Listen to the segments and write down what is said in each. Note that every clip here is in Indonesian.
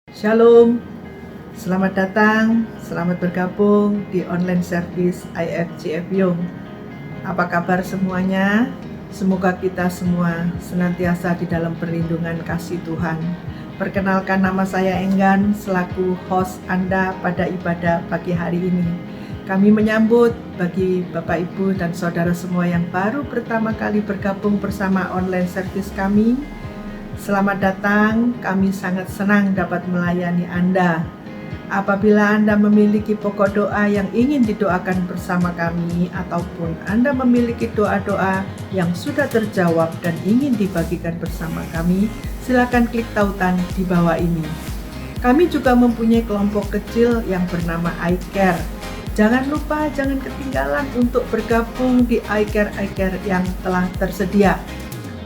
Shalom, selamat datang, selamat bergabung di online service IFCF Yung. Apa kabar semuanya? Semoga kita semua senantiasa di dalam perlindungan kasih Tuhan. Perkenalkan, nama saya Enggan selaku host Anda pada ibadah pagi hari ini. Kami menyambut bagi Bapak Ibu dan Saudara semua yang baru pertama kali bergabung bersama online service kami. Selamat datang, kami sangat senang dapat melayani Anda. Apabila Anda memiliki pokok doa yang ingin didoakan bersama kami, ataupun Anda memiliki doa-doa yang sudah terjawab dan ingin dibagikan bersama kami, silakan klik tautan di bawah ini. Kami juga mempunyai kelompok kecil yang bernama iCare. Jangan lupa, jangan ketinggalan untuk bergabung di iCare yang telah tersedia.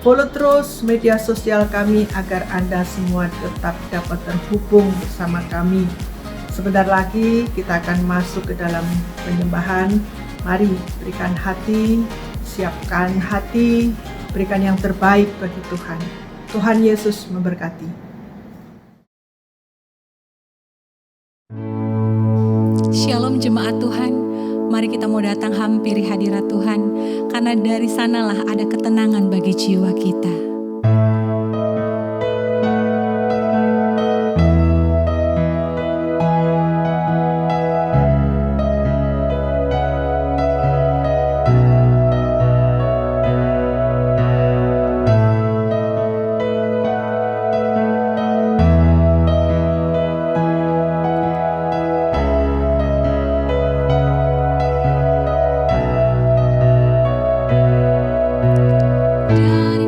Follow terus media sosial kami agar Anda semua tetap dapat terhubung bersama kami. Sebentar lagi kita akan masuk ke dalam penyembahan. Mari berikan hati, siapkan hati, berikan yang terbaik bagi Tuhan. Tuhan Yesus memberkati. Shalom jemaat Tuhan, mari kita mau datang hampiri hadirat Tuhan, karena dari sanalah ada ketenangan bagi jiwa kita. Dari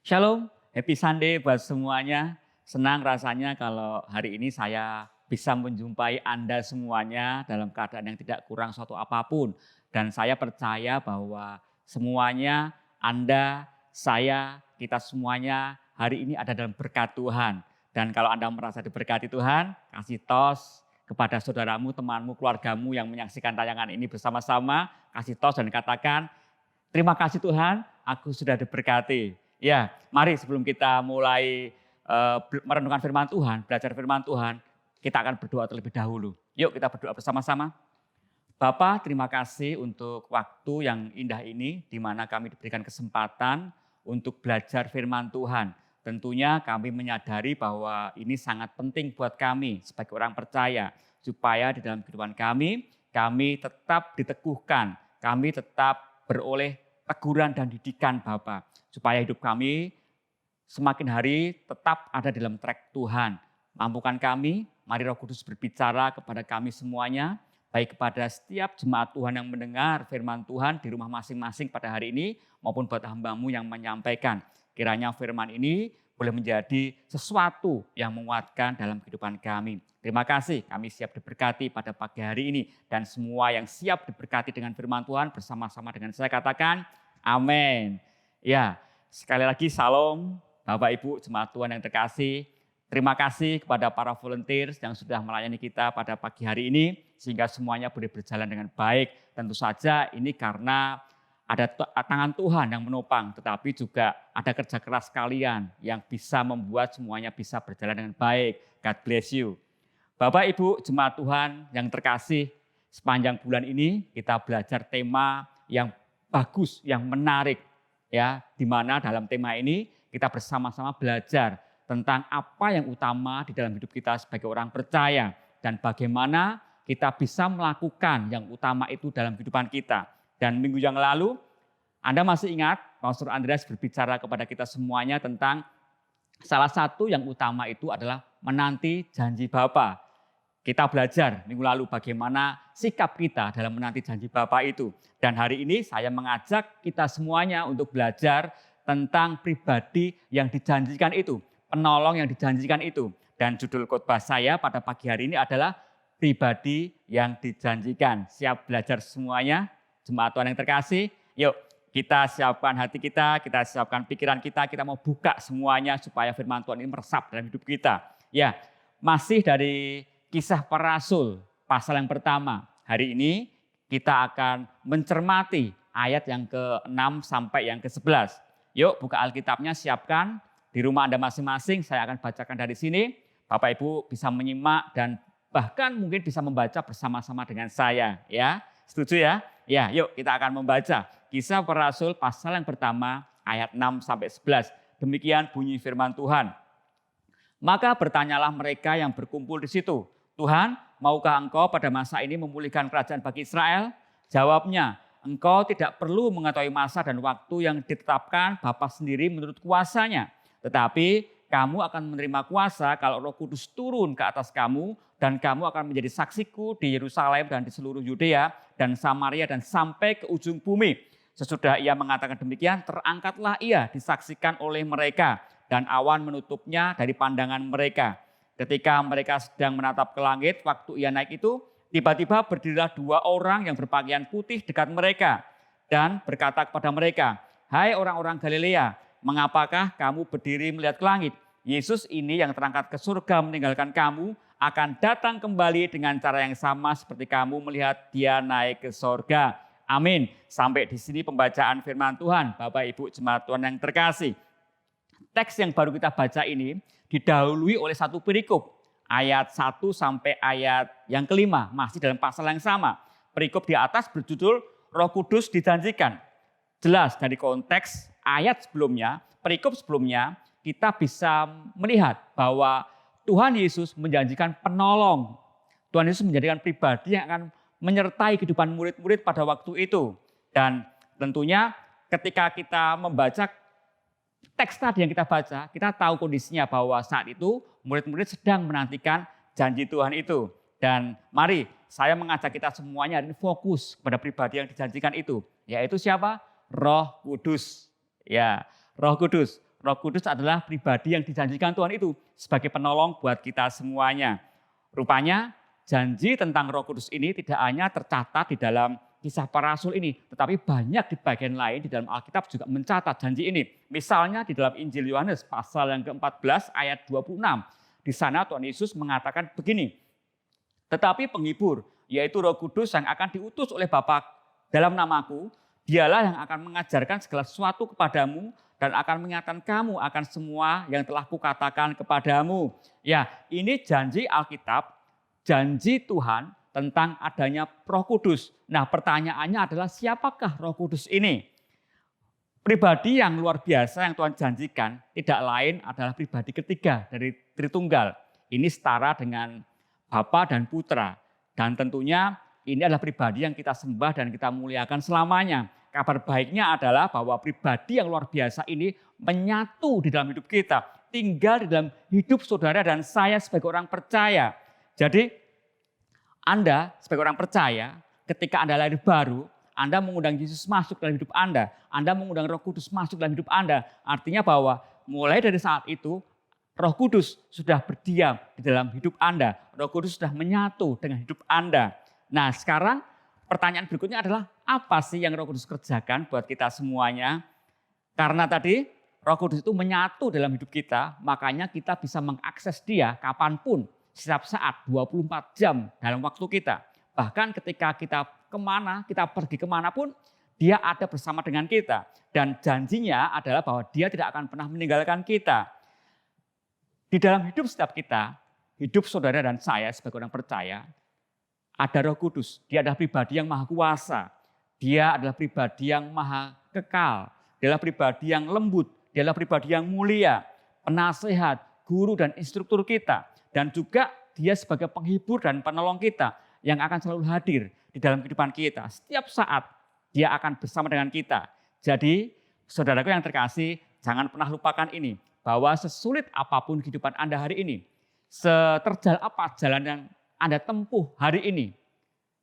Shalom, happy Sunday buat semuanya. Senang rasanya kalau hari ini saya bisa menjumpai Anda semuanya dalam keadaan yang tidak kurang suatu apapun. Dan saya percaya bahwa semuanya Anda, saya, kita semuanya hari ini ada dalam berkat Tuhan. Dan kalau Anda merasa diberkati Tuhan, kasih tos kepada saudaramu, temanmu, keluargamu yang menyaksikan tayangan ini bersama-sama. Kasih tos dan katakan, terima kasih Tuhan, aku sudah diberkati. Ya, mari sebelum kita mulai merenungkan firman Tuhan, belajar firman Tuhan, kita akan berdoa terlebih dahulu. Yuk kita berdoa bersama-sama. Bapa, terima kasih untuk waktu yang indah ini, di mana kami diberikan kesempatan untuk belajar firman Tuhan. Tentunya kami menyadari bahwa ini sangat penting buat kami sebagai orang percaya, supaya di dalam kehidupan kami tetap diteguhkan, kami tetap beroleh teguran dan didikan Bapa, supaya hidup kami semakin hari tetap ada dalam track Tuhan. Mampukan kami, mari Roh Kudus berbicara kepada kami semuanya, baik kepada setiap jemaat Tuhan yang mendengar firman Tuhan di rumah masing-masing pada hari ini, maupun buat hamba-Mu yang menyampaikan. Kiranya firman ini boleh menjadi sesuatu yang menguatkan dalam kehidupan kami. Terima kasih, kami siap diberkati pada pagi hari ini. Dan semua yang siap diberkati dengan firman Tuhan bersama-sama dengan saya katakan, amin. Ya, sekali lagi salam Bapak Ibu jemaat Tuhan yang terkasih. Terima kasih kepada para volunteers yang sudah melayani kita pada pagi hari ini, sehingga semuanya boleh berjalan dengan baik. Tentu saja ini karena ada tangan Tuhan yang menopang, tetapi juga ada kerja keras kalian yang bisa membuat semuanya bisa berjalan dengan baik. God bless you. Bapak Ibu jemaat Tuhan yang terkasih, sepanjang bulan ini kita belajar tema yang bagus, yang menarik, ya, di mana dalam tema ini kita bersama-sama belajar tentang apa yang utama di dalam hidup kita sebagai orang percaya dan bagaimana kita bisa melakukan yang utama itu dalam kehidupan kita. Dan minggu yang lalu, Anda masih ingat Pastor Andreas berbicara kepada kita semuanya tentang salah satu yang utama itu adalah menanti janji Bapa. Kita belajar minggu lalu bagaimana sikap kita dalam menanti janji Bapa itu. Dan hari ini saya mengajak kita semuanya untuk belajar tentang pribadi yang dijanjikan itu, penolong yang dijanjikan itu. Dan judul khotbah saya pada pagi hari ini adalah pribadi yang dijanjikan. Siap belajar semuanya? Jemaat Tuhan yang terkasih, yuk kita siapkan hati kita siapkan pikiran kita mau buka semuanya supaya firman Tuhan ini meresap dalam hidup kita. Ya, masih dari Kisah Para Rasul pasal yang pertama. Hari ini kita akan mencermati ayat yang ke-6 sampai yang ke-11. Yuk buka Alkitabnya, siapkan di rumah Anda masing-masing. Saya akan bacakan dari sini. Bapak Ibu bisa menyimak dan bahkan mungkin bisa membaca bersama-sama dengan saya. Ya, setuju ya? Ya, yuk kita akan membaca Kisah Para Rasul pasal yang pertama ayat 6 sampai 11. Demikian bunyi firman Tuhan. Maka bertanyalah mereka yang berkumpul di situ, Tuhan, maukah Engkau pada masa ini memulihkan kerajaan bagi Israel? Jawabnya, Engkau tidak perlu mengetahui masa dan waktu yang ditetapkan Bapa sendiri menurut kuasanya. Tetapi kamu akan menerima kuasa kalau Roh Kudus turun ke atas kamu, dan kamu akan menjadi saksiku di Yerusalem dan di seluruh Yudea dan Samaria dan sampai ke ujung bumi. Sesudah ia mengatakan demikian, terangkatlah ia disaksikan oleh mereka dan awan menutupnya dari pandangan mereka. Ketika mereka sedang menatap ke langit, waktu ia naik itu, tiba-tiba berdirilah dua orang yang berpakaian putih dekat mereka dan berkata kepada mereka, hai orang-orang Galilea, mengapakah kamu berdiri melihat ke langit? Yesus ini yang terangkat ke surga meninggalkan kamu akan datang kembali dengan cara yang sama seperti kamu melihat dia naik ke surga. Amin. Sampai di sini pembacaan firman Tuhan, Bapak Ibu jemaat Tuhan yang terkasih. Teks yang baru kita baca ini didahului oleh satu perikop. Ayat 1 sampai ayat yang kelima, masih dalam pasal yang sama. Perikop di atas berjudul Roh Kudus dijanjikan. Jelas dari konteks ayat sebelumnya, perikop sebelumnya, kita bisa melihat bahwa Tuhan Yesus menjanjikan penolong. Tuhan Yesus menjadikan pribadi yang akan menyertai kehidupan murid-murid pada waktu itu. Dan tentunya ketika kita membaca teks tadi yang kita baca, kita tahu kondisinya bahwa saat itu murid-murid sedang menantikan janji Tuhan itu. Dan mari saya mengajak kita semuanya hari ini fokus pada pribadi yang dijanjikan itu. Yaitu siapa? Roh Kudus. Ya, Roh Kudus. Roh Kudus adalah pribadi yang dijanjikan Tuhan itu sebagai penolong buat kita semuanya. Rupanya janji tentang Roh Kudus ini tidak hanya tercatat di dalam Kisah Para Rasul ini, tetapi banyak di bagian lain di dalam Alkitab juga mencatat janji ini. Misalnya di dalam Injil Yohanes pasal yang ke-14 ayat 26. Di sana Tuhan Yesus mengatakan begini, tetapi penghibur, yaitu Roh Kudus yang akan diutus oleh Bapa dalam namaku, dialah yang akan mengajarkan segala sesuatu kepadamu dan akan mengingatkan kamu akan semua yang telah kukatakan kepadamu. Ya, ini janji Alkitab, janji Tuhan tentang adanya Roh Kudus. Nah, pertanyaannya adalah siapakah Roh Kudus ini? Pribadi yang luar biasa yang Tuhan janjikan tidak lain adalah pribadi ketiga dari Tritunggal. Ini setara dengan Bapa dan Putra. Dan tentunya ini adalah pribadi yang kita sembah dan kita muliakan selamanya. Kabar baiknya adalah bahwa pribadi yang luar biasa ini menyatu di dalam hidup kita. Tinggal di dalam hidup saudara dan saya sebagai orang percaya. Jadi Anda sebagai orang percaya ketika Anda lahir baru, Anda mengundang Yesus masuk dalam hidup Anda mengundang Roh Kudus masuk dalam hidup Anda. Artinya bahwa mulai dari saat itu Roh Kudus sudah berdiam di dalam hidup Anda. Roh Kudus sudah menyatu dengan hidup Anda. Nah, sekarang pertanyaan berikutnya adalah apa sih yang Roh Kudus kerjakan buat kita semuanya? Karena tadi Roh Kudus itu menyatu dalam hidup kita, makanya kita bisa mengakses Dia kapanpun, setiap saat, 24 jam dalam waktu kita. Bahkan ketika kita pergi kemanapun, Dia ada bersama dengan kita. Dan janjinya adalah bahwa Dia tidak akan pernah meninggalkan kita. Di dalam hidup setiap kita, hidup saudara dan saya sebagai orang percaya, ada Roh Kudus. Dia adalah pribadi yang maha kuasa. Dia adalah pribadi yang maha kekal. Dia adalah pribadi yang lembut. Dia adalah pribadi yang mulia, penasehat, guru dan instruktur kita. Dan juga Dia sebagai penghibur dan penolong kita yang akan selalu hadir di dalam kehidupan kita. Setiap saat Dia akan bersama dengan kita. Jadi saudaraku yang terkasih, jangan pernah lupakan ini. Bahwa sesulit apapun kehidupan Anda hari ini, seterjal apa jalan yang Anda tempuh hari ini,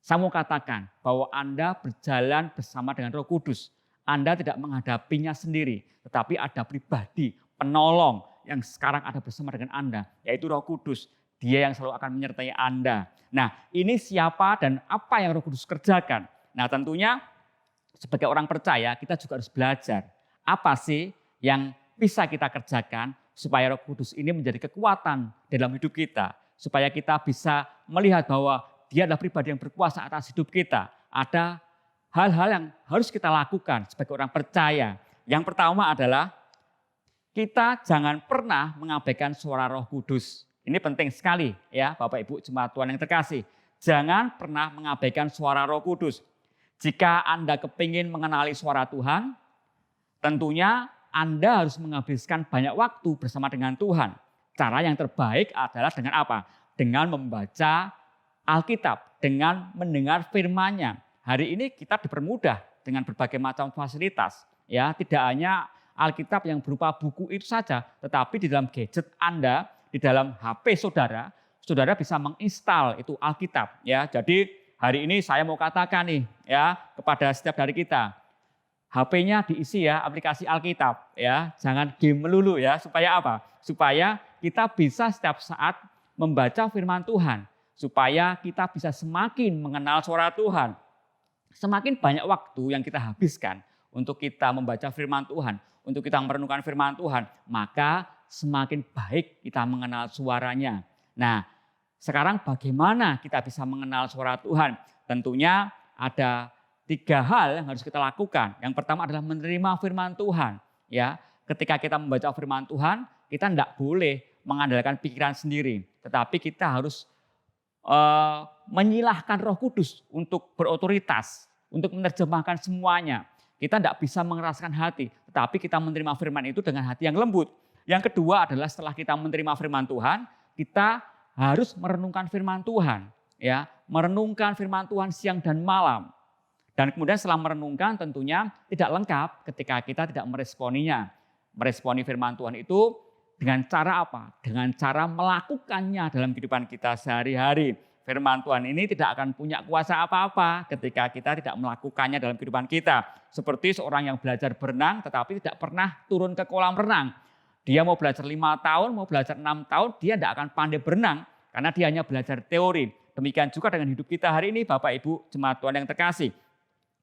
saya mau katakan bahwa Anda berjalan bersama dengan Roh Kudus. Anda tidak menghadapinya sendiri, tetapi ada pribadi, penolong yang sekarang ada bersama dengan Anda, yaitu Roh Kudus. Dia yang selalu akan menyertai Anda. Nah, ini siapa dan apa yang Roh Kudus kerjakan? Nah, tentunya sebagai orang percaya kita juga harus belajar. Apa sih yang bisa kita kerjakan supaya Roh Kudus ini menjadi kekuatan dalam hidup kita. Supaya kita bisa melihat bahwa Dia adalah pribadi yang berkuasa atas hidup kita. Ada hal-hal yang harus kita lakukan sebagai orang percaya. Yang pertama adalah kita jangan pernah mengabaikan suara Roh Kudus. Ini penting sekali ya Bapak Ibu jemaat Tuhan yang terkasih. Jangan pernah mengabaikan suara Roh Kudus. Jika Anda kepingin mengenali suara Tuhan, tentunya Anda harus menghabiskan banyak waktu bersama dengan Tuhan. Cara yang terbaik adalah dengan apa? Dengan membaca Alkitab, dengan mendengar firman-Nya. Hari ini kita dipermudah dengan berbagai macam fasilitas. Ya, tidak hanya Alkitab yang berupa buku itu saja, tetapi di dalam gadget Anda, di dalam HP saudara, saudara bisa menginstal itu Alkitab. Ya, jadi hari ini saya mau katakan nih ya kepada setiap dari kita, HP-nya diisi ya aplikasi Alkitab ya, jangan game melulu ya. Supaya apa? Supaya kita bisa setiap saat membaca firman Tuhan, supaya kita bisa semakin mengenal suara Tuhan. Semakin banyak waktu yang kita habiskan untuk kita membaca firman Tuhan, untuk kita merenungkan firman Tuhan, maka semakin baik kita mengenal suaranya. Nah, sekarang bagaimana kita bisa mengenal suara Tuhan? Tentunya ada 3 hal yang harus kita lakukan. Yang pertama adalah menerima firman Tuhan. Ya, ketika kita membaca firman Tuhan, kita tidak boleh mengandalkan pikiran sendiri, tetapi kita harus menyilahkan Roh Kudus untuk berotoritas, untuk menerjemahkan semuanya. Kita tidak bisa mengeraskan hati, tetapi kita menerima firman itu dengan hati yang lembut. Yang kedua adalah setelah kita menerima firman Tuhan, kita harus merenungkan firman Tuhan, ya, merenungkan firman Tuhan siang dan malam. Dan kemudian setelah merenungkan tentunya tidak lengkap ketika kita tidak meresponinya. Meresponi firman Tuhan itu dengan cara apa? Dengan cara melakukannya dalam kehidupan kita sehari-hari. Firman Tuhan ini tidak akan punya kuasa apa-apa ketika kita tidak melakukannya dalam kehidupan kita. Seperti seorang yang belajar berenang tetapi tidak pernah turun ke kolam renang. Dia mau belajar 5 tahun, mau belajar 6 tahun, dia tidak akan pandai berenang karena dia hanya belajar teori. Demikian juga dengan hidup kita hari ini, Bapak Ibu jemaat Tuhan yang terkasih.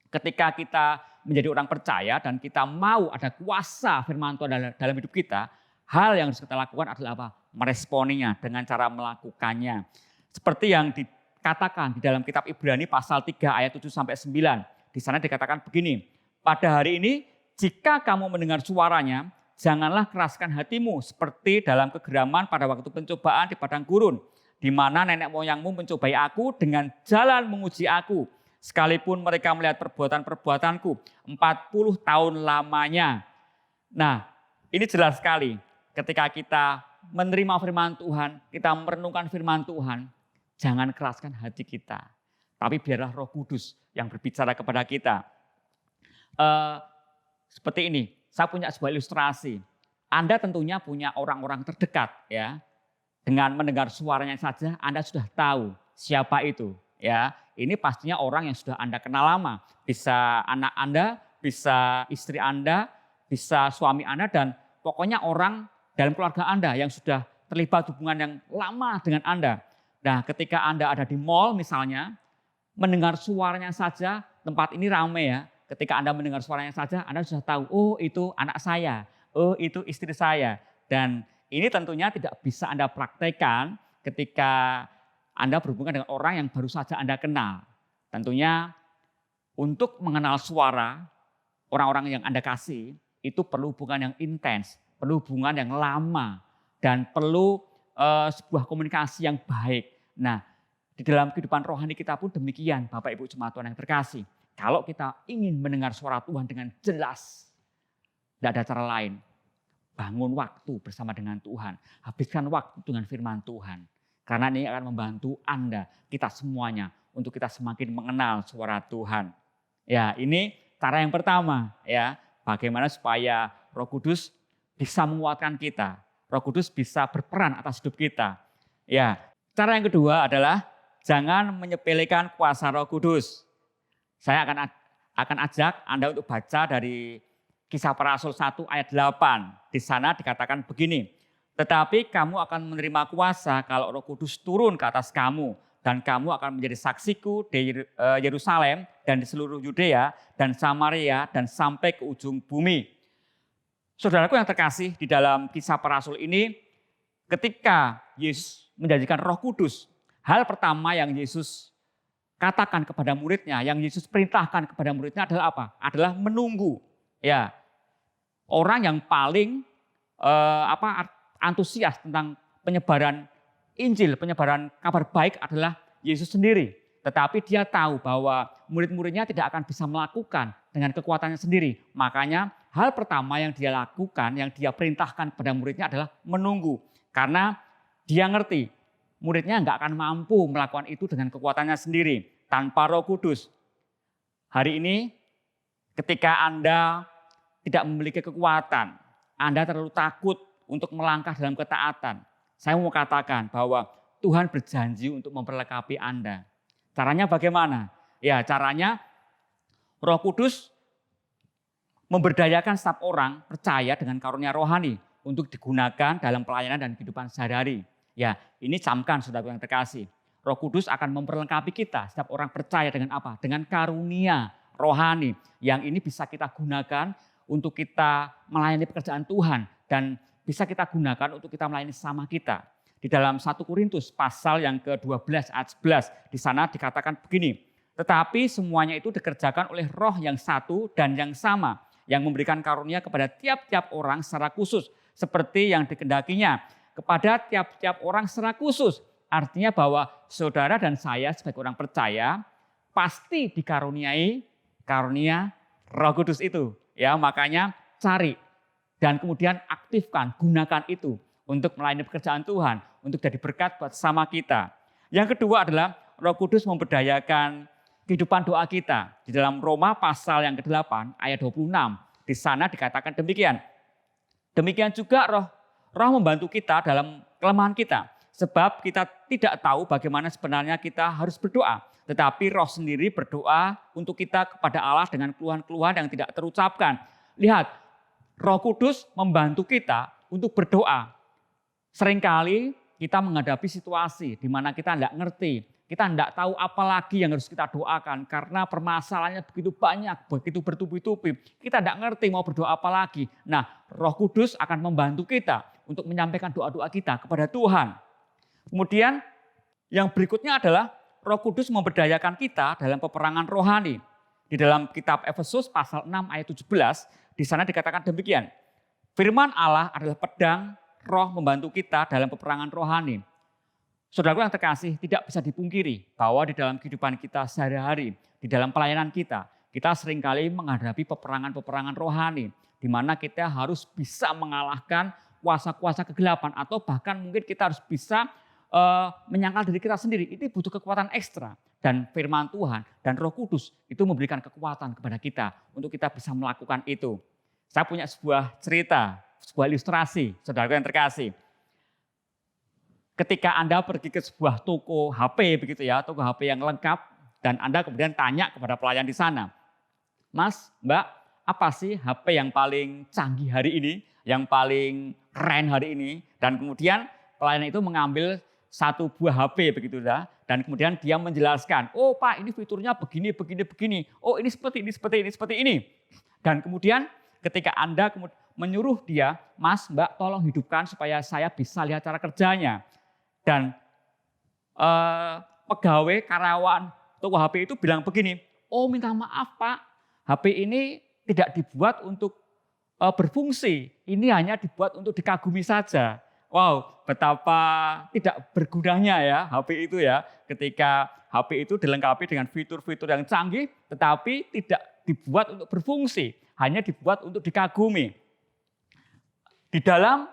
Ketika kita menjadi orang percaya dan kita mau ada kuasa firman Tuhan dalam hidup kita, hal yang harus kita lakukan adalah apa? Meresponinya dengan cara melakukannya. Seperti yang dikatakan di dalam kitab Ibrani pasal 3 ayat 7 sampai 9. Di sana dikatakan begini, pada hari ini jika kamu mendengar suaranya, janganlah keraskan hatimu seperti dalam kegeraman pada waktu pencobaan di padang gurun, di mana nenek moyangmu mencobai aku dengan jalan menguji aku. Sekalipun mereka melihat perbuatan-perbuatanku 40 tahun lamanya. Nah, ini jelas sekali ketika kita menerima firman Tuhan, kita merenungkan firman Tuhan, jangan keraskan hati kita. Tapi biarlah Roh Kudus yang berbicara kepada kita. Seperti ini, saya punya sebuah ilustrasi. Anda tentunya punya orang-orang terdekat, ya. Dengan mendengar suaranya saja Anda sudah tahu siapa itu, ya. Ini pastinya orang yang sudah Anda kenal lama. Bisa anak Anda, bisa istri Anda, bisa suami Anda, dan pokoknya orang dalam keluarga Anda yang sudah terlibat hubungan yang lama dengan Anda. Nah, ketika Anda ada di mall misalnya, mendengar suaranya saja, tempat ini ramai ya. Ketika Anda mendengar suaranya saja, Anda sudah tahu, oh itu anak saya, oh itu istri saya. Dan ini tentunya tidak bisa Anda praktekkan ketika Anda berhubungan dengan orang yang baru saja Anda kenal. Tentunya untuk mengenal suara orang-orang yang Anda kasih, itu perlu hubungan yang intens, perlu hubungan yang lama, dan perlu sebuah komunikasi yang baik. Nah, di dalam kehidupan rohani kita pun demikian, Bapak Ibu jemaat Tuhan yang terkasih. Kalau kita ingin mendengar suara Tuhan dengan jelas, tidak ada cara lain. Bangun waktu bersama dengan Tuhan. Habiskan waktu dengan firman Tuhan. Karena ini akan membantu Anda, kita semuanya, untuk kita semakin mengenal suara Tuhan. Ya, ini cara yang pertama, ya. Bagaimana supaya Roh Kudus bisa menguatkan kita. Roh Kudus bisa berperan atas hidup kita. Ya, cara yang kedua adalah jangan menyepelekan kuasa Roh Kudus. Saya akan ajak Anda untuk baca dari Kisah Para Rasul 1 ayat 8. Di sana dikatakan begini, tetapi kamu akan menerima kuasa kalau Roh Kudus turun ke atas kamu, dan kamu akan menjadi saksiku di Yerusalem dan di seluruh Yudea dan Samaria dan sampai ke ujung bumi. Saudaraku yang terkasih, di dalam Kisah Para Rasul ini, ketika Yesus menjanjikan Roh Kudus, hal pertama yang Yesus katakan kepada muridnya, yang Yesus perintahkan kepada muridnya adalah apa? Adalah menunggu. Ya, orang yang paling antusias tentang penyebaran Injil, penyebaran kabar baik adalah Yesus sendiri. Tetapi dia tahu bahwa murid-muridnya tidak akan bisa melakukan dengan kekuatannya sendiri. Makanya hal pertama yang dia lakukan, yang dia perintahkan kepada muridnya adalah menunggu. Karena dia ngerti muridnya nggak akan mampu melakukan itu dengan kekuatannya sendiri, tanpa Roh Kudus. Hari ini ketika Anda tidak memiliki kekuatan, Anda terlalu takut untuk melangkah dalam ketaatan. Saya mau katakan bahwa Tuhan berjanji untuk memperlengkapi Anda. Caranya bagaimana? Ya, caranya Roh Kudus memberdayakan setiap orang percaya dengan karunia rohani untuk digunakan dalam pelayanan dan kehidupan sehari-hari. Ya, ini camkan saudara yang terkasih. Roh Kudus akan memperlengkapi kita, setiap orang percaya dengan apa? Dengan karunia rohani yang ini bisa kita gunakan untuk kita melayani pekerjaan Tuhan dan bisa kita gunakan untuk kita melayani sesama kita. Di dalam 1 Korintus pasal yang ke-12 ayat 11, di sana dikatakan begini, tetapi semuanya itu dikerjakan oleh Roh yang satu dan yang sama, yang memberikan karunia kepada tiap-tiap orang secara khusus, seperti yang dikehendakinya kepada tiap-tiap orang secara khusus. Artinya bahwa saudara dan saya sebagai orang percaya pasti dikaruniai karunia Roh Kudus itu. Ya, makanya cari dan kemudian aktifkan, gunakan itu untuk melayani pekerjaan Tuhan, untuk jadi berkat buat sama kita. Yang kedua adalah Roh Kudus memberdayakan kehidupan doa kita. Di dalam Roma pasal yang ke-8 ayat 26, di sana dikatakan demikian. Demikian juga Roh membantu kita dalam kelemahan kita. Sebab kita tidak tahu bagaimana sebenarnya kita harus berdoa. Tetapi Roh sendiri berdoa untuk kita kepada Allah dengan keluhan-keluhan yang tidak terucapkan. Lihat, Roh Kudus membantu kita untuk berdoa. Seringkali kita menghadapi situasi di mana kita tidak ngerti, kita tidak tahu apa lagi yang harus kita doakan karena permasalahannya begitu banyak, begitu bertubi-tubi. Kita tidak ngerti mau berdoa apa lagi. Nah, Roh Kudus akan membantu kita untuk menyampaikan doa-doa kita kepada Tuhan. Kemudian yang berikutnya adalah Roh Kudus memberdayakan kita dalam peperangan rohani. Di dalam kitab Efesus pasal 6 ayat 17, di sana dikatakan demikian. Firman Allah adalah pedang, Roh membantu kita dalam peperangan rohani. Saudaraku yang terkasih, tidak bisa dipungkiri bahwa di dalam kehidupan kita sehari-hari, di dalam pelayanan kita seringkali menghadapi peperangan-peperangan rohani, di mana kita harus bisa mengalahkan kuasa-kuasa kegelapan, atau bahkan mungkin kita harus bisa menyangkal diri kita sendiri. Ini butuh kekuatan ekstra, dan firman Tuhan dan Roh Kudus itu memberikan kekuatan kepada kita untuk kita bisa melakukan itu. Saya punya sebuah cerita, sebuah ilustrasi, saudaraku yang terkasih. Ketika Anda pergi ke sebuah toko HP begitu ya, toko HP yang lengkap, dan Anda kemudian tanya kepada pelayan di sana, Mas, Mbak, apa sih HP yang paling canggih hari ini, yang paling keren hari ini? Dan kemudian pelayan itu mengambil satu buah HP begitu ya, dan kemudian dia menjelaskan, oh Pak, ini fiturnya begini, begini, begini. Oh ini seperti ini, seperti ini, seperti ini. Dan kemudian ketika Anda menyuruh dia, Mas, Mbak, tolong hidupkan supaya saya bisa lihat cara kerjanya. Dan pegawai karyawan toko HP itu bilang begini, oh minta maaf Pak, HP ini tidak dibuat untuk berfungsi, ini hanya dibuat untuk dikagumi saja. Wow, betapa tidak bergunanya ya HP itu ya, ketika HP itu dilengkapi dengan fitur-fitur yang canggih, tetapi tidak dibuat untuk berfungsi, hanya dibuat untuk dikagumi. Di dalam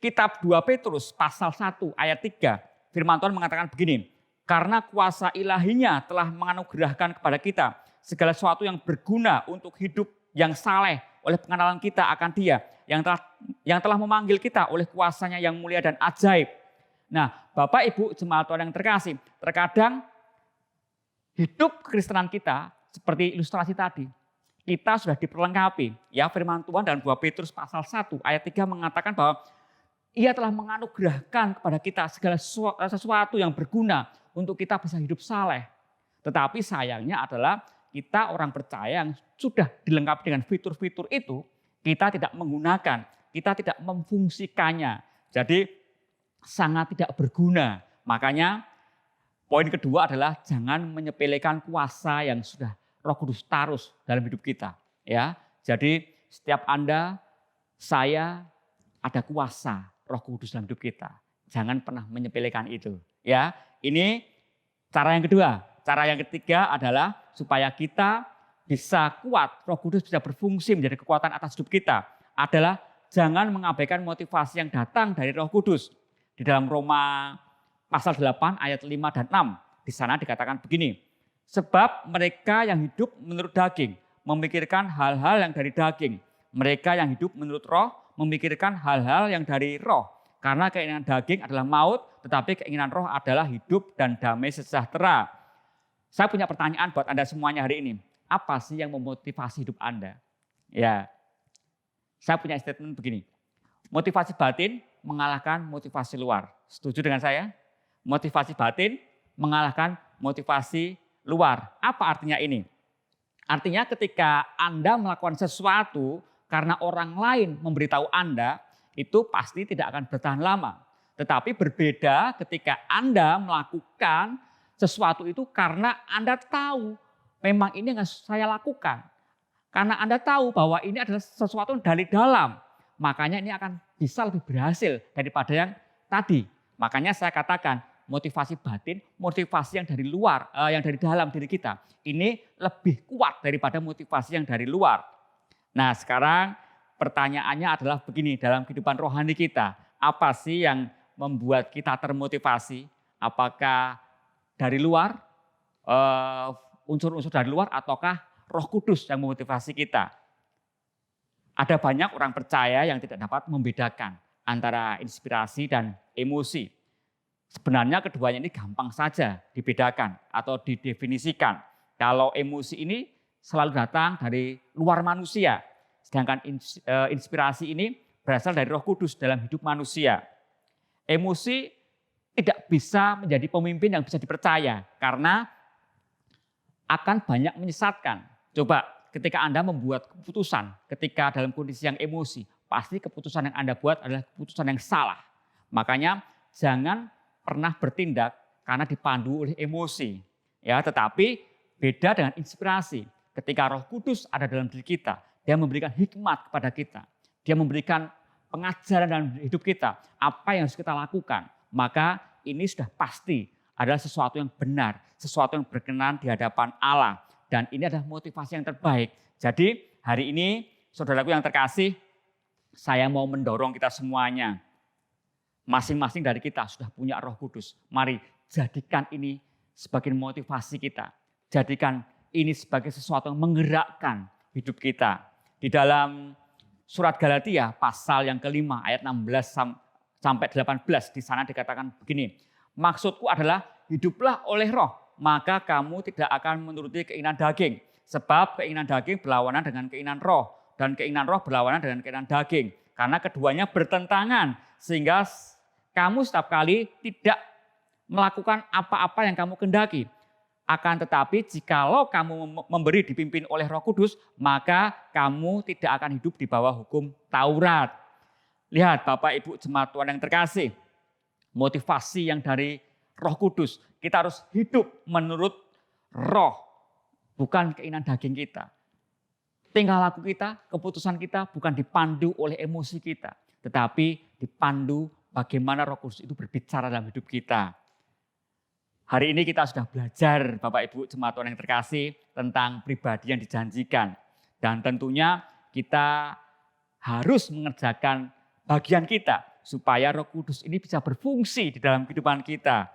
kitab 2 Petrus pasal 1 ayat 3, firman Tuhan mengatakan begini, karena kuasa ilahinya telah menganugerahkan kepada kita segala sesuatu yang berguna untuk hidup yang saleh oleh pengenalan kita akan Dia yang telah memanggil kita oleh kuasanya yang mulia dan ajaib. Nah, Bapak Ibu jemaat Tuhan yang terkasih, terkadang hidup kekristenan kita seperti ilustrasi tadi, kita sudah diperlengkapi. Ya, firman Tuhan dalam 2 Petrus pasal 1 ayat 3 mengatakan bahwa Ia telah menganugerahkan kepada kita segala sesuatu yang berguna untuk kita bisa hidup saleh. Tetapi sayangnya adalah kita orang percaya yang sudah dilengkapi dengan fitur-fitur itu, kita tidak menggunakan, kita tidak memfungsikannya. Jadi sangat tidak berguna. Makanya poin kedua adalah jangan menyepelekan kuasa yang sudah Roh Kudus taruh dalam hidup kita. Ya, jadi setiap Anda, saya ada kuasa Roh Kudus dalam hidup kita. Jangan pernah menyepelekan itu. Ya, ini cara yang kedua. Cara yang ketiga adalah supaya kita bisa kuat, Roh Kudus bisa berfungsi menjadi kekuatan atas hidup kita, adalah jangan mengabaikan motivasi yang datang dari Roh Kudus. Di dalam Roma pasal 8 ayat 5 dan 6, di sana dikatakan begini, sebab mereka yang hidup menurut daging memikirkan hal-hal yang dari daging, mereka yang hidup menurut roh memikirkan hal-hal yang dari roh. Karena keinginan daging adalah maut, tetapi keinginan roh adalah hidup dan damai sejahtera. Saya punya pertanyaan buat Anda semuanya hari ini. Apa sih yang memotivasi hidup Anda? Ya, saya punya statement begini. Motivasi batin mengalahkan motivasi luar. Setuju dengan saya? Motivasi batin mengalahkan motivasi luar. Apa artinya ini? Artinya ketika Anda melakukan sesuatu karena orang lain memberitahu Anda, itu pasti tidak akan bertahan lama. Tetapi berbeda ketika Anda melakukan sesuatu itu karena Anda tahu memang ini yang saya lakukan. Karena Anda tahu bahwa ini adalah sesuatu dari dalam. Makanya ini akan bisa lebih berhasil daripada yang tadi. Makanya saya katakan motivasi batin, motivasi yang dari luar, yang dari dalam diri kita. Ini lebih kuat daripada motivasi yang dari luar. Nah sekarang pertanyaannya adalah begini, dalam kehidupan rohani kita, apa sih yang membuat kita termotivasi? Apakah dari luar, unsur-unsur dari luar, ataukah Roh Kudus yang memotivasi kita? Ada banyak orang percaya yang tidak dapat membedakan antara inspirasi dan emosi. Sebenarnya keduanya ini gampang saja dibedakan atau didefinisikan. Kalau emosi ini selalu datang dari luar manusia, sedangkan inspirasi ini berasal dari Roh Kudus dalam hidup manusia. Emosi tidak bisa menjadi pemimpin yang bisa dipercaya karena akan banyak menyesatkan. Coba ketika Anda membuat keputusan, ketika dalam kondisi yang emosi, pasti keputusan yang Anda buat adalah keputusan yang salah. Makanya jangan pernah bertindak karena dipandu oleh emosi. Ya, tetapi beda dengan inspirasi. Ketika Roh Kudus ada dalam diri kita, Dia memberikan hikmat kepada kita. Dia memberikan pengajaran dalam hidup kita, apa yang harus kita lakukan. Maka ini sudah pasti adalah sesuatu yang benar, sesuatu yang berkenan di hadapan Allah. Dan ini adalah motivasi yang terbaik. Jadi hari ini saudaraku yang terkasih, saya mau mendorong kita semuanya. Masing-masing dari kita sudah punya Roh Kudus. Mari jadikan ini sebagai motivasi kita. Jadikan ini sebagai sesuatu yang menggerakkan hidup kita. Di dalam surat Galatia pasal yang kelima ayat 16 sampai 18 di sana dikatakan begini. Maksudku adalah hiduplah oleh roh, maka kamu tidak akan menuruti keinginan daging. Sebab keinginan daging berlawanan dengan keinginan roh dan keinginan roh berlawanan dengan keinginan daging. Karena keduanya bertentangan sehingga kamu setiap kali tidak melakukan apa-apa yang kamu kehendaki. Akan tetapi jikalau kamu memberi dipimpin oleh Roh Kudus, maka kamu tidak akan hidup di bawah hukum Taurat. Lihat Bapak Ibu jemaat Tuhan yang terkasih, motivasi yang dari Roh Kudus. Kita harus hidup menurut roh, bukan keinginan daging kita. Tingkah laku kita, keputusan kita bukan dipandu oleh emosi kita, tetapi dipandu bagaimana Roh Kudus itu berbicara dalam hidup kita. Hari ini kita sudah belajar Bapak Ibu jemaat Tuhan yang terkasih tentang pribadi yang dijanjikan. Dan tentunya kita harus mengerjakan bagian kita supaya Roh Kudus ini bisa berfungsi di dalam kehidupan kita.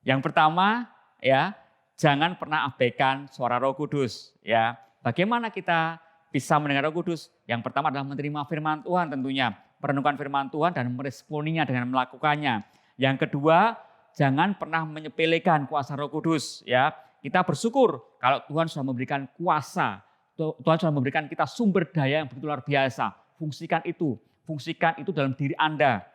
Yang pertama ya, jangan pernah abaikan suara Roh Kudus ya. Bagaimana kita bisa mendengar Roh Kudus? Yang pertama adalah menerima firman Tuhan tentunya, merenungkan firman Tuhan dan meresponinya dengan melakukannya. Yang kedua, jangan pernah menyepelekan kuasa Roh Kudus ya. Kita bersyukur kalau Tuhan sudah memberikan kuasa, Tuhan sudah memberikan kita sumber daya yang begitu luar biasa. Fungsikan itu dalam diri Anda.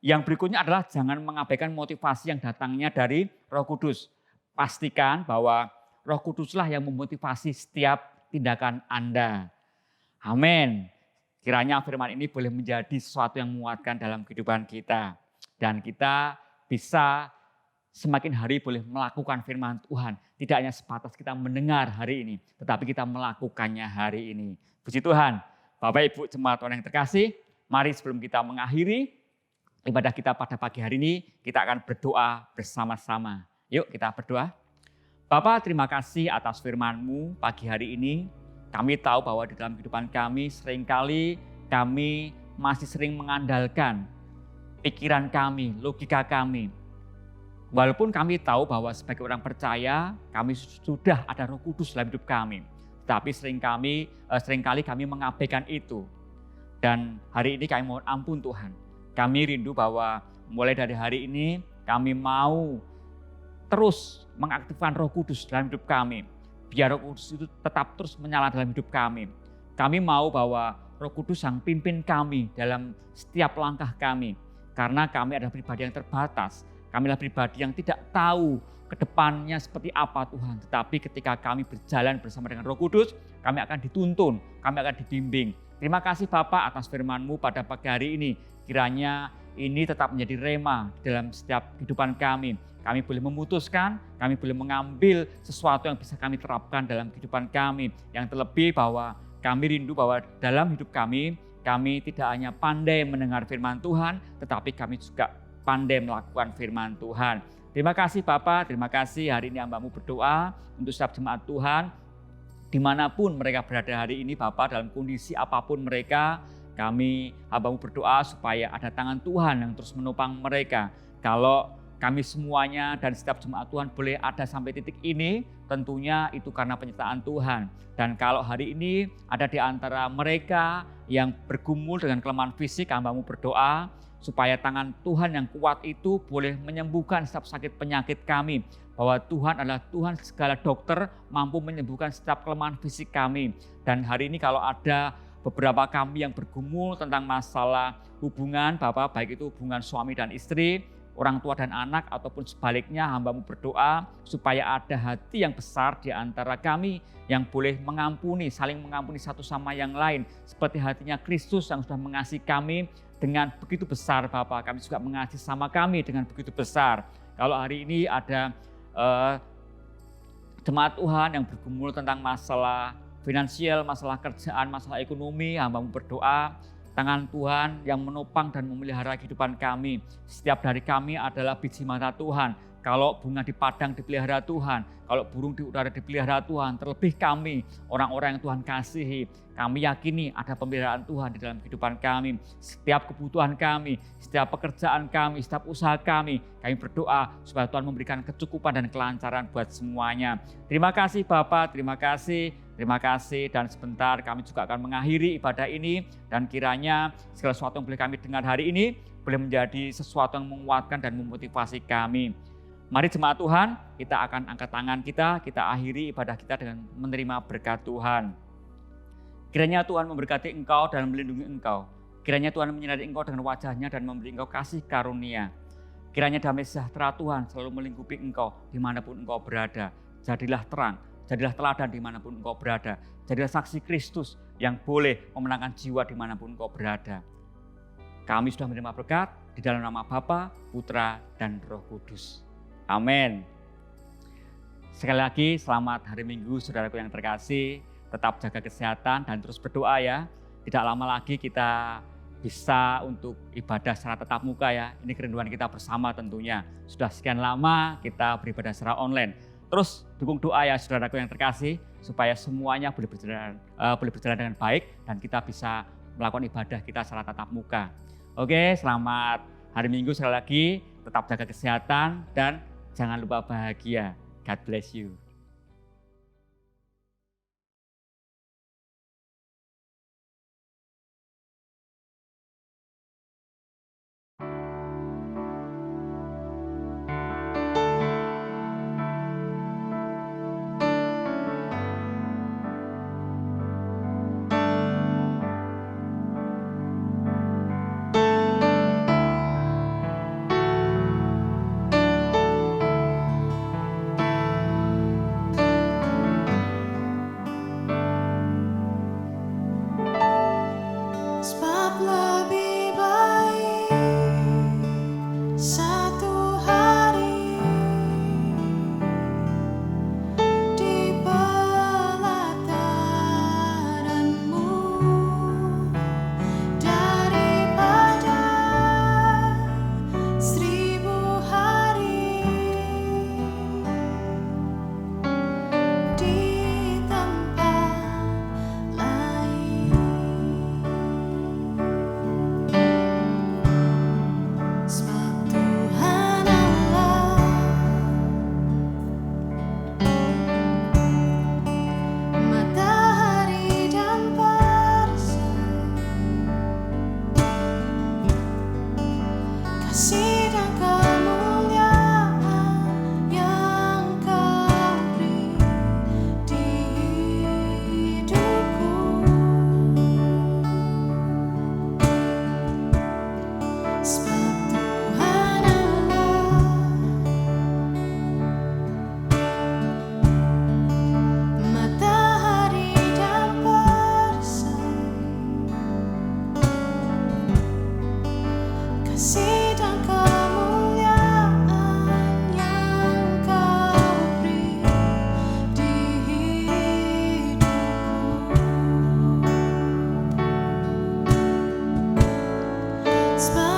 Yang berikutnya adalah jangan mengabaikan motivasi yang datangnya dari Roh Kudus. Pastikan bahwa Roh Kuduslah yang memotivasi setiap tindakan Anda. Amin. Kiranya firman ini boleh menjadi sesuatu yang menguatkan dalam kehidupan kita. Dan kita bisa semakin hari boleh melakukan firman Tuhan. Tidak hanya sebatas kita mendengar hari ini, tetapi kita melakukannya hari ini. Puji Tuhan. Bapak Ibu jemaat Tuhan yang terkasih, mari sebelum kita mengakhiri ibadah kita pada pagi hari ini, kita akan berdoa bersama-sama. Yuk kita berdoa. Bapa, terima kasih atas firman-Mu pagi hari ini. Kami tahu bahwa di dalam kehidupan kami seringkali kami masih sering mengandalkan pikiran kami, logika kami. Walaupun kami tahu bahwa sebagai orang percaya, kami sudah ada Roh Kudus dalam hidup kami. Tapi seringkali kami mengabaikan itu. Dan hari ini kami mohon ampun Tuhan. Kami rindu bahwa mulai dari hari ini kami mau terus mengaktifkan Roh Kudus dalam hidup kami. Biar Roh Kudus itu tetap terus menyala dalam hidup kami. Kami mau bahwa Roh Kudus yang pimpin kami dalam setiap langkah kami. Karena kami adalah pribadi yang terbatas. Kami adalah pribadi yang tidak tahu ke depannya seperti apa Tuhan. Tetapi ketika kami berjalan bersama dengan Roh Kudus, kami akan dituntun, kami akan dibimbing. Terima kasih Bapak atas firman-Mu pada pagi hari ini. Kiranya ini tetap menjadi rema dalam setiap kehidupan kami. Kami boleh memutuskan, kami boleh mengambil sesuatu yang bisa kami terapkan dalam kehidupan kami. Yang terlebih bahwa kami rindu bahwa dalam hidup kami tidak hanya pandai mendengar firman Tuhan, tetapi kami juga pandai melakukan firman Tuhan. Terima kasih Bapak, terima kasih hari ini hamba-Mu berdoa untuk setiap jemaat Tuhan. Dimanapun mereka berada hari ini Bapak, dalam kondisi apapun mereka, kami hamba-Mu berdoa supaya ada tangan Tuhan yang terus menopang mereka. Kalau kami semuanya dan setiap jemaat Tuhan boleh ada sampai titik ini, tentunya itu karena penyertaan Tuhan. Dan kalau hari ini ada di antara mereka yang bergumul dengan kelemahan fisik, hamba-Mu berdoa supaya tangan Tuhan yang kuat itu boleh menyembuhkan setiap sakit penyakit kami. Bahwa Tuhan adalah Tuhan segala dokter, mampu menyembuhkan setiap kelemahan fisik kami. Dan hari ini kalau ada beberapa kami yang bergumul tentang masalah hubungan Bapak, baik itu hubungan suami dan istri, orang tua dan anak, ataupun sebaliknya, hamba-Mu berdoa supaya ada hati yang besar di antara kami yang boleh mengampuni, saling mengampuni satu sama yang lain. Seperti hatinya Kristus yang sudah mengasihi kami dengan begitu besar Bapak, kami juga mengasihi sama kami dengan begitu besar. Kalau hari ini ada jemaat Tuhan yang bergumul tentang masalah finansial, masalah kerjaan, masalah ekonomi, hamba-Mu berdoa, tangan Tuhan yang menopang dan memelihara kehidupan kami. Setiap dari kami adalah biji mata Tuhan. Kalau bunga di padang dipelihara Tuhan, kalau burung di udara dipelihara Tuhan, terlebih kami, orang-orang yang Tuhan kasihi, kami yakini ada pemeliharaan Tuhan di dalam kehidupan kami. Setiap kebutuhan kami, setiap pekerjaan kami, setiap usaha kami berdoa supaya Tuhan memberikan kecukupan dan kelancaran buat semuanya. Terima kasih Bapak, terima kasih. Terima kasih, dan sebentar kami juga akan mengakhiri ibadah ini, dan kiranya segala sesuatu yang boleh kami dengar hari ini boleh menjadi sesuatu yang menguatkan dan memotivasi kami. Mari jemaat Tuhan, kita akan angkat tangan kita akhiri ibadah kita dengan menerima berkat Tuhan. Kiranya Tuhan memberkati engkau dan melindungi engkau. Kiranya Tuhan menyinari engkau dengan wajahnya dan memberi engkau kasih karunia. Kiranya damai sejahtera Tuhan selalu melingkupi engkau dimanapun engkau berada. Jadilah terang, jadilah teladan dimanapun engkau berada. Jadilah saksi Kristus yang boleh memenangkan jiwa dimanapun engkau berada. Kami sudah menerima berkat di dalam nama Bapa, Putra, dan Roh Kudus. Amin. Sekali lagi selamat hari Minggu saudaraku yang terkasih. Tetap jaga kesehatan dan terus berdoa ya. Tidak lama lagi kita bisa untuk ibadah secara tatap muka ya. Ini kerinduan kita bersama tentunya. Sudah sekian lama kita beribadah secara online. Terus dukung doa ya saudaraku yang terkasih, supaya semuanya boleh berjalan dengan baik dan kita bisa melakukan ibadah kita secara tatap muka. Oke, selamat hari Minggu sekali lagi, tetap jaga kesehatan dan jangan lupa bahagia. God bless you. Smile.